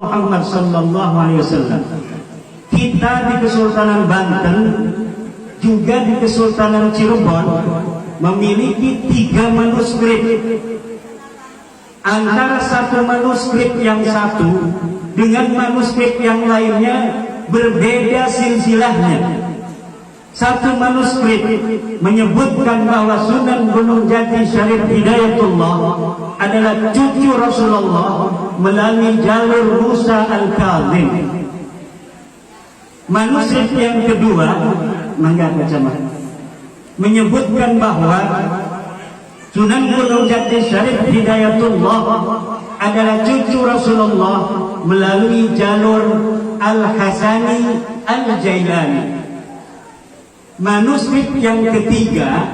Muhammad sallallahu alaihi wasallam. Kita di Kesultanan Banten juga di Kesultanan Cirebon memiliki 3 manuskrip. Antara satu manuskrip yang satu dengan manuskrip yang lainnya berbeda silsilahnya. Satu manuskrip menyebutkan bahwa Sunan Gunung Jati Syarif Hidayatullah adalah cucu Rasulullah melalui jalur Musa Al-Kadzim. Manuskrip yang kedua, menyebutkan bahwa Sunan Gunung Jati Syarif Hidayatullah adalah cucu Rasulullah melalui jalur Al-Hasani Al-Jailani. Manuskrip yang ketiga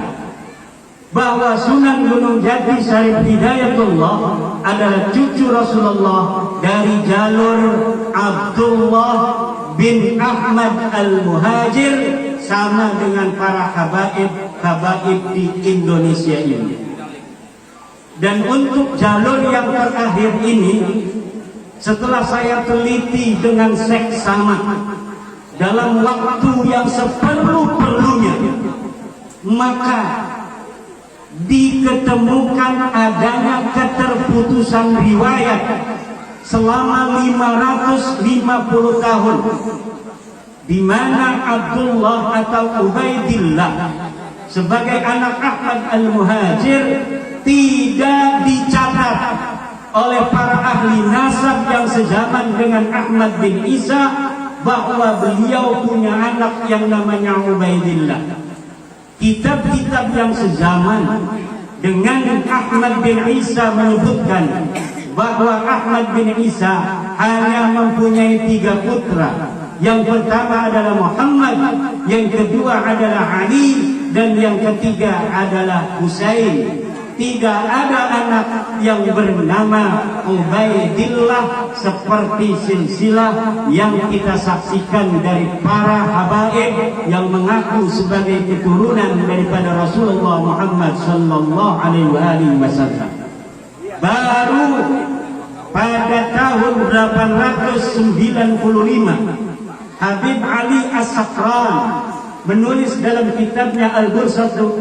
bahwa Sunan Gunung Jati Syarif Hidayatullah adalah cucu Rasulullah dari jalur Abdullah bin Ahmad Al-Muhajir, sama dengan para habaib di Indonesia ini. Dan untuk jalur yang terakhir ini, setelah saya teliti dengan seksama dalam waktu yang seperlu-perlunya, maka diketemukan adanya keterputusan riwayat selama 550 tahun, di mana Abdullah atau Ubaidillah sebagai anak Ahmad Al-Muhajir tidak dicatat oleh para ahli nasab yang sezaman dengan Ahmad bin Isa bahwa beliau punya anak yang namanya Ubaidillah. Kitab-kitab yang sezaman dengan Ahmad bin Isa menyebutkan bahwa Ahmad bin Isa hanya mempunyai 3 putra. Yang pertama adalah Muhammad, yang kedua adalah Ali, dan yang ketiga adalah Husain. Tidak ada anak yang bernama Ubaidillah seperti silsilah yang kita saksikan dari para habaib yang mengaku sebagai keturunan daripada Rasulullah Muhammad sallallahu alaihi wasallam. Baru pada tahun 895 Habib Ali As-Sakran menulis dalam kitabnya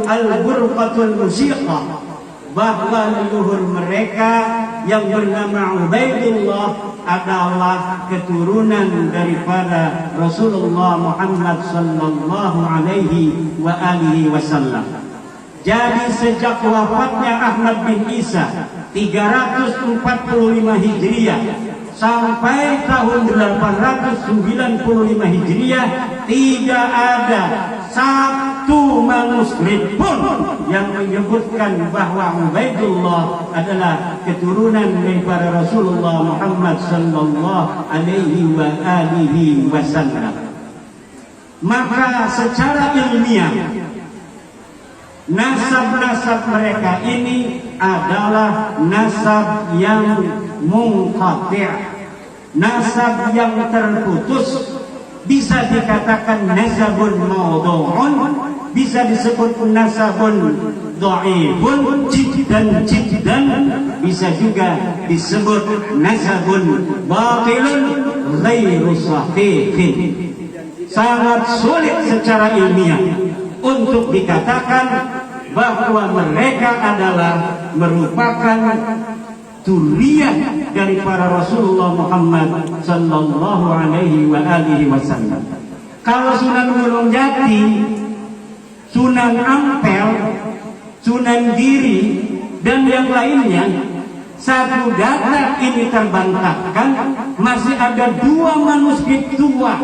Al-Burqatul Musiqah bahwa leluhur mereka yang bernama Ubaidullah adalah keturunan daripada Rasulullah Muhammad sallallahu alaihi wasallam. Jadi sejak wafatnya Ahmad bin Isa 345 Hijriah sampai tahun 895 Hijriah tidak ada satu manuskrip pun yang menyebutkan bahwa Ubaidullah adalah keturunan daripada Rasulullah Muhammad sallallahu alaihi wasallam. Maka secara ilmiah nasab-nasab mereka ini adalah nasab yang munqati', nasab yang terputus. Bisa dikatakan nasabun mawdu'un, bisa disebut nasabun dha'ifun jiddan, bisa juga disebut nasabun batilun ghairu sahihin. Sangat sulit secara ilmiah untuk dikatakan bahwa mereka adalah merupakan dzurriyyah dari para Rasulullah Muhammad sallallahu alaihi wasallam. Kalau Sunan Gunung Jati, Sunan Ampel, Sunan Giri dan yang lainnya, satu data ini terbantahkan, masih ada 2 manuskrip tua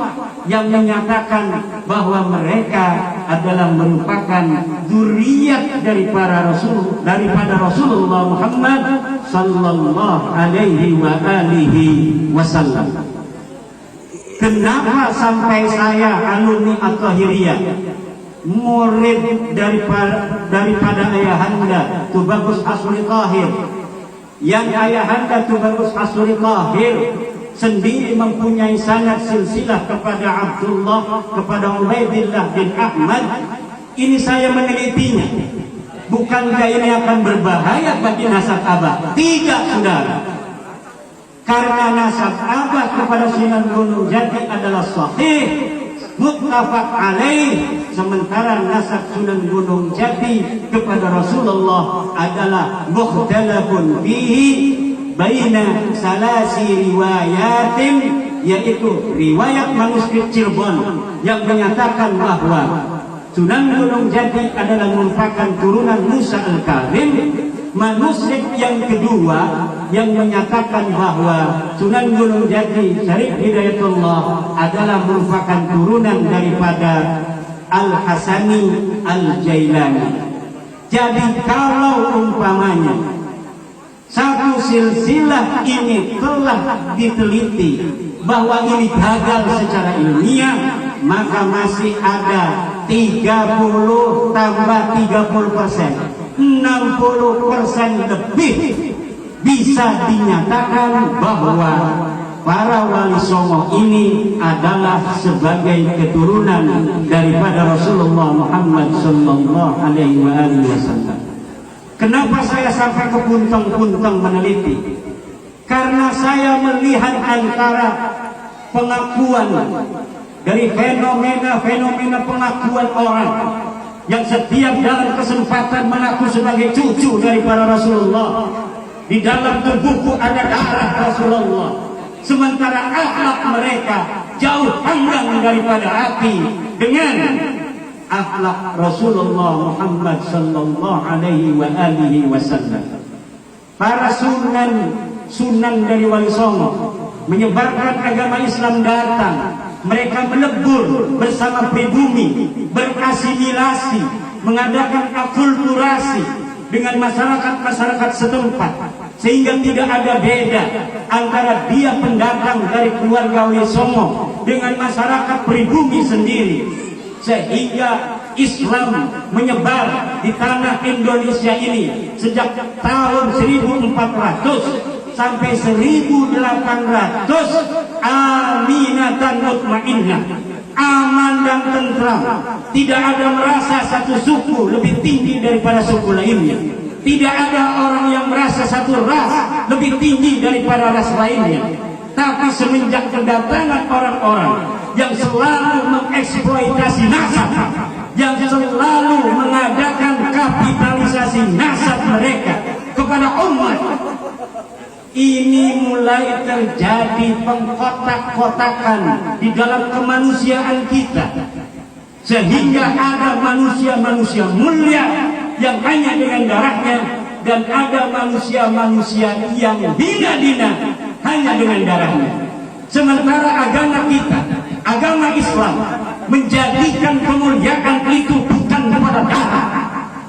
yang menyatakan bahwa mereka adalah merupakan dzurriyyah daripada Rasulullah Muhammad sallallahu alaihi wasallam. Kenapa sampai saya alumni At-Tahiriyah, murid daripada ayahanda Tubagus Asri Tahir, yang ayahanda Tubagus Asri Tahir sendiri mempunyai sanad silsilah kepada Abdullah, kepada Ubaidillah bin Ahmad. Ini saya menelitinya. Bukankah ini akan berbahaya bagi nasab abah? Tidak, saudara. karena nasab abah kepada Sunan Gunung Jati adalah sahih muttafaq alaih, sementara nasab Sunan Gunung Jati kepada Rasulullah adalah mukhtalafun fihi baina salasi riwayatin, yaitu riwayat manuskrip Cirebon yang menyatakan bahwa Sunan Gunung Jati adalah merupakan turunan Musa Al-Kazim. Manuskrip yang kedua yang menyatakan bahwa Sunan Gunung Jati Syarif Hidayatullah adalah merupakan turunan daripada Al-Hasani Al-Jailani. Jadi kalau umpamanya satu silsilah ini telah diteliti bahwa ini gagal secara ilmiah, maka masih ada 30 tambah 30%, 60% lebih bisa dinyatakan bahwa para wali songo ini adalah sebagai keturunan daripada Rasulullah Muhammad sallallahu alaihi wasallam. Kenapa saya sampai ke puntang-puntang meneliti? Karena saya melihat antara pengakuan dari fenomena pengakuan orang yang setiap dalam kesempatan mengaku sebagai cucu dari para Rasulullah. Di dalam tubuhku ada darah Rasulullah, sementara akhlak mereka jauh panggang daripada api dengan akhlak Rasulullah Muhammad sallallahu alaihi wasallam. Para sunan dari Wali Songo menyebarkan agama Islam datang. Mereka melebur bersama pribumi, berasimilasi, mengadakan akulturasi dengan masyarakat-masyarakat setempat, sehingga tidak ada beda antara dia pendatang dari keluarga Wali Songo dengan masyarakat pribumi sendiri, sehingga Islam menyebar di tanah Indonesia ini sejak tahun 1400 sampai 1800, aminatan mutmainnah, aman dan tentram. Tidak ada merasa satu suku lebih tinggi daripada suku lainnya. Tidak ada orang yang merasa satu ras lebih tinggi daripada ras lainnya. Tapi semenjak kedatangan orang-orang yang selalu mengeksploitasi nasab, yang selalu mengadakan kapitalisasi nasab mereka kepada umat, ini mulai terjadi pengkotak-kotakan di dalam kemanusiaan kita, sehingga ada manusia-manusia mulia yang hanya dengan darahnya, dan ada manusia-manusia yang hina-hina hanya dengan darahnya. Sementara agama kita, agama Islam, menjadikan kemuliaan itu bukan kepada darah.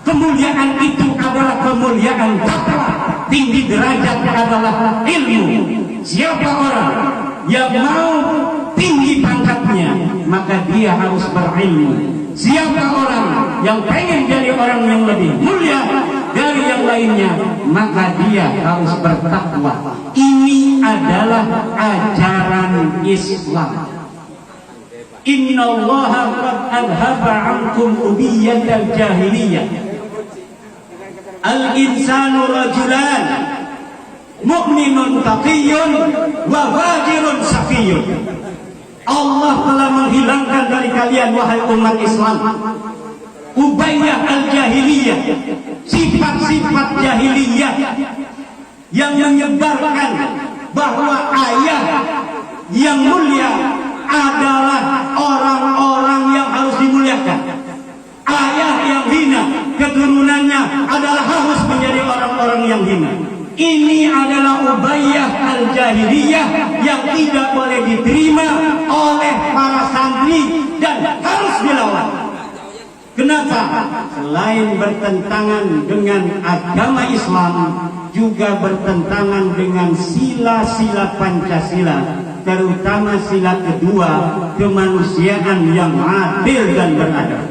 Kemuliaan itu adalah kemuliaan takwa. Tinggi derajat adalah ilmu. Siapa orang yang mau tinggi pangkatnya, maka dia harus berilmu. Siapa orang yang pengen jadi orang yang lebih mulia dari yang lainnya, maka dia harus bertakwa. Ini adalah ajaran Islam. Innallaha qad adhaba ankum ubiyatal jahiliyah. Al-insanu rajulan mu'minun taqiyun wa fajirun saqiyun. Allah telah menghilangkan dari kalian, wahai umat Islam, ubayyah al-jahiliyah, sifat-sifat jahiliyah yang menyebarkan bahwa ayah yang mulia adalah orang-orang yang harus dimuliakan. Ayah yang hina, keturunannya adalah harus menjadi orang-orang yang hina. Ini adalah ubayyah al-jahiliyah yang tidak boleh diterima oleh para santri dan harus dilawan. Kenapa? Selain bertentangan dengan agama Islam, juga bertentangan dengan sila-sila Pancasila, terutama sila kedua, kemanusiaan yang adil dan beradab.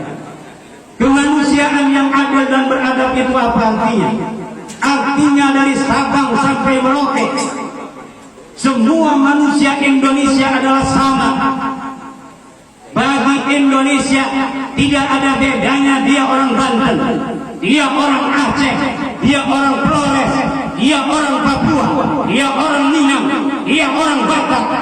Kemanusiaan yang adil dan beradab itu apa artinya? Artinya dari Sabang sampai Merauke, semua manusia Indonesia adalah sama. Bagi Indonesia tidak ada bedanya dia orang Banten, dia orang Aceh, dia orang Flores, dia orang Papua, dia orang Minang, yang orang Batak